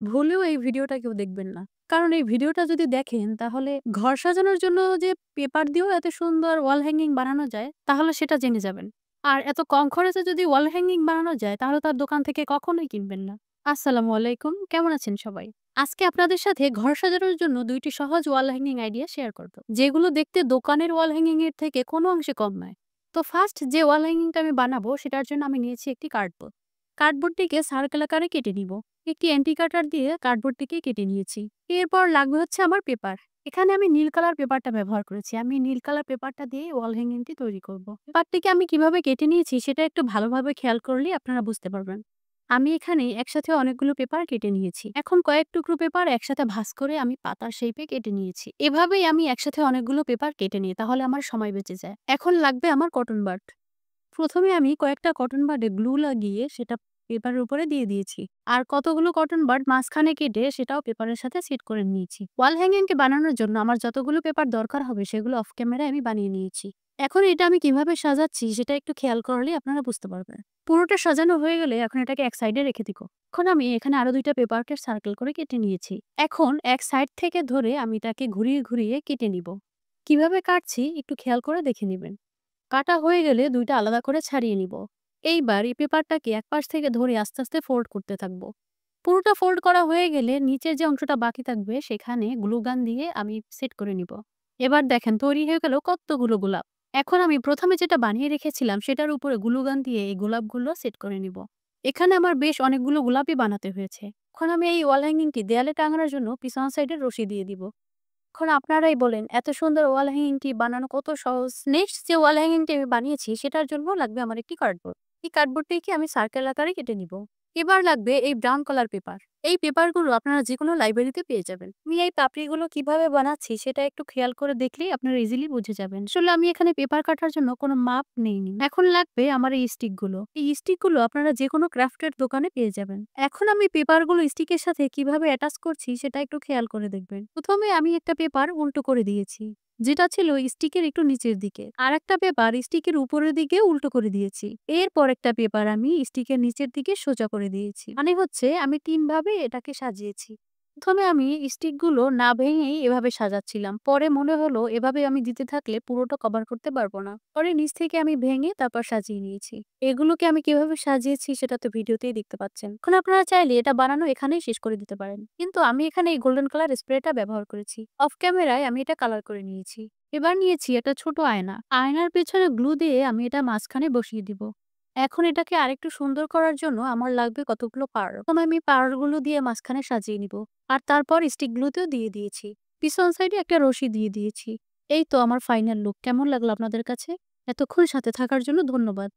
ভুলেও এই ভিডিওটা কেউ দেখবেন না। কারণ এই ভিডিওটা যদি দেখেন তাহলে ঘর সাজানোর জন্য যে পেপার দিয়েও এত সুন্দর ওয়াল হ্যাঙ্গিং বানানো যায় তাহলে সেটা জেনে যাবেন। আর এত কম খরচে যদি ওয়াল হ্যাঙ্গিং বানানো যায় তাহলে তার দোকান থেকে কখনোই কিনবেন না। আসসালামু আলাইকুম। কেমন আছেন সবাই? আজকে আপনাদের সাথে ঘর সাজানোর জন্য ২ টি সহজ ওয়াল হ্যাঙ্গিং আইডিয়া শেয়ার করব। যেগুলো দেখতে দোকানের ওয়াল হ্যাঙ্গিং এর থেকে কোনো অংশে কম নয়। তো ফার্স্ট যে ওয়াল হ্যাঙ্গিংটা আমি বানাবো সেটার জন্য আমি নিয়েছি একটি কার্ডবোর্ড। কার্ডবোর্ডটিকে সার্কেল আকারে কেটে নিব। একটি অ্যান্টি কাটার দিয়ে কার্ডবোর্ডটিকে কেটে নিয়েছি। এরপর লাগবে হচ্ছে আমার পেপার। এখানে আমি নীল কালার পেপারটা ব্যবহার করেছি। আমি নীল কালার পেপারটা দিয়ে ওয়াল হ্যাঙ্গিংটি তৈরি করব। পেপারটিকে আমি কিভাবে কেটে নিয়েছি সেটা একটু ভালোভাবে খেয়াল করলেই আপনারা বুঝতে পারবেন। আমি এখানে একসাথে অনেকগুলো পেপার কেটে নিয়েছি। এখন কয়েক টুকরো পেপার একসাথে ভাঁজ করে আমি পাতার শেপে কেটে নিয়েছি। এভাবেই আমি একসাথে অনেকগুলো পেপার কেটে নিই, তাহলে আমার সময় বেঁচে যায়। এখন লাগবে আমার কটন বাড। প্রথমে আমি কয়েকটা কটন বাডে গ্লু লাগিয়ে সেটা পেপারের উপরে দিয়ে দিয়েছি। আর কতগুলো কটন বাড মাঝখানে কেটে সেটাও পেপারের সাথে সেট করে নিয়েছি। ওয়াল হ্যাঙ্গিংকে বানানোর জন্য আমার যতগুলো পেপার দরকার হবে সেগুলো অফ ক্যামেরায় আমি বানিয়ে নিয়েছি। এখন এটা আমি কিভাবে সাজাচ্ছি সেটা একটু খেয়াল করলে আপনারা বুঝতে পারবেন। পুরোটা সাজানো হয়ে গেলে এখন এটাকে এক সাইডে রেখে দিব। এখন আমি এখানে আরো ২টা পেপারকে সার্কেল করে কেটে নিয়েছি। এখন এক সাইড থেকে ধরে আমি তাকে ঘুরিয়ে ঘুরিয়ে কেটে নিব। কিভাবে কাটছি একটু খেয়াল করে দেখে নিবেন। কাটা হয়ে গেলে ২ টা আলাদা করে ছাড়িয়ে নিব। এইবার এই পেপারটাকে এক পাশ থেকে ধরে আস্তে, আস্তে ফোল্ড করতে থাকবো। পুরোটা ফোল্ড করা হয়ে গেলে নিচের যে অংশটা বাকি থাকবে সেখানে গ্লু গান দিয়ে আমি সেট করে নিব। এবার দেখেন তৈরি হয়ে গেল কতগুলো গোলাপ। এখন আমি প্রথমে যেটা বানিয়ে রেখেছিলাম সেটার উপরে গ্লু গান দিয়ে এই গোলাপগুলো সেট করে নিব। এখানে আমার বেশ অনেকগুলো গোলাপই বানাতে হয়েছে। এখন আমি এই ওয়াল হ্যাঙ্গিংটি দেয়ালে টাঙানোর জন্য পিছন সাইডে রশি দিয়ে দিব। এখন আপনারাই বলেন এত সুন্দর ওয়াল হ্যাঙ্গিংটি বানানো কত সহজ? নেক্সট যে ওয়াল হ্যাঙ্গিংটি আমি বানিয়েছি সেটার জন্য লাগবে আমার একটি কার্ডবোর্ড। এই কার্ডবোর্ডটিকে আমি সার্কেল আকারে কেটে নিব। এবার লাগবে এই ব্রাউন কালার পেপার। এই পেপারগুলো আপনারা যেকোনো লাইব্রেরিতে পেয়ে যাবেন। আমি এই পাপড়িগুলো কিভাবে বানাচ্ছি সেটা একটু খেয়াল করে দেখলেই আপনারা ইজিলি বুঝে যাবেন। আসলে আমি এখানে পেপার কাটার জন্য কোনো মাপ নেইনি। এখন লাগবে আমার এই স্টিকগুলো। এই স্টিকগুলো আপনারা যেকোনো ক্রাফটের দোকানে পেয়ে যাবেন। এখন আমি পেপারগুলো স্টিকের সাথে কিভাবে অ্যাটাচ করছি সেটা একটু খেয়াল করে দেখবেন। প্রথমে আমি একটা পেপার উল্টো করে দিয়েছি, যেটা ছিল স্টিকের একটু নিচের দিকে। আর একটা পেপার স্টিকের উপরের দিকে উল্টো করে দিয়েছি। এরপর একটা পেপার আমি স্টিকের নিচের দিকে সোজা করে দিয়েছি। মানে হচ্ছে আমি ৩ ভাবে এটাকে সাজিয়েছি। প্রথমে আমি স্টিকগুলো না ভেঙেই এভাবে সাজাচ্ছিলাম। পরে মনে হলো এভাবে আমি দিতে থাকলে পুরোটা কভার করতে পারবো না। পরে নিচ থেকে আমি ভেঙে তারপর সাজিয়ে নিয়েছি। এগুলোকে আমি কিভাবে সাজিয়েছি সেটা তো ভিডিওতেই দেখতে পাচ্ছেন। এখন আপনারা চাইলে এটা বানানো এখানেই শেষ করে দিতে পারেন। কিন্তু আমি এখানে এই গোল্ডেন কালার স্প্রেটা ব্যবহার করেছি। অফ ক্যামেরায় আমি এটা কালার করে নিয়েছি। এবার নিয়েছি একটা ছোট আয়না। আয়নার পেছনে গ্লু দিয়ে আমি এটা মাঝখানে বসিয়ে দিব। এখন এটাকে আরেকটু সুন্দর করার জন্য আমার লাগবে কতগুলো পার্ল। প্রথমে আমি পার্লগুলো দিয়ে মাঝখানে সাজিয়ে নিব। আর তারপর স্টিকগুলোতেও দিয়ে দিয়েছি। পিছন সাইডে একটা রশি দিয়ে দিয়েছি। এই তো আমার ফাইনাল লুক। কেমন লাগলো আপনাদের কাছে? এতক্ষণ সাথে থাকার জন্য ধন্যবাদ।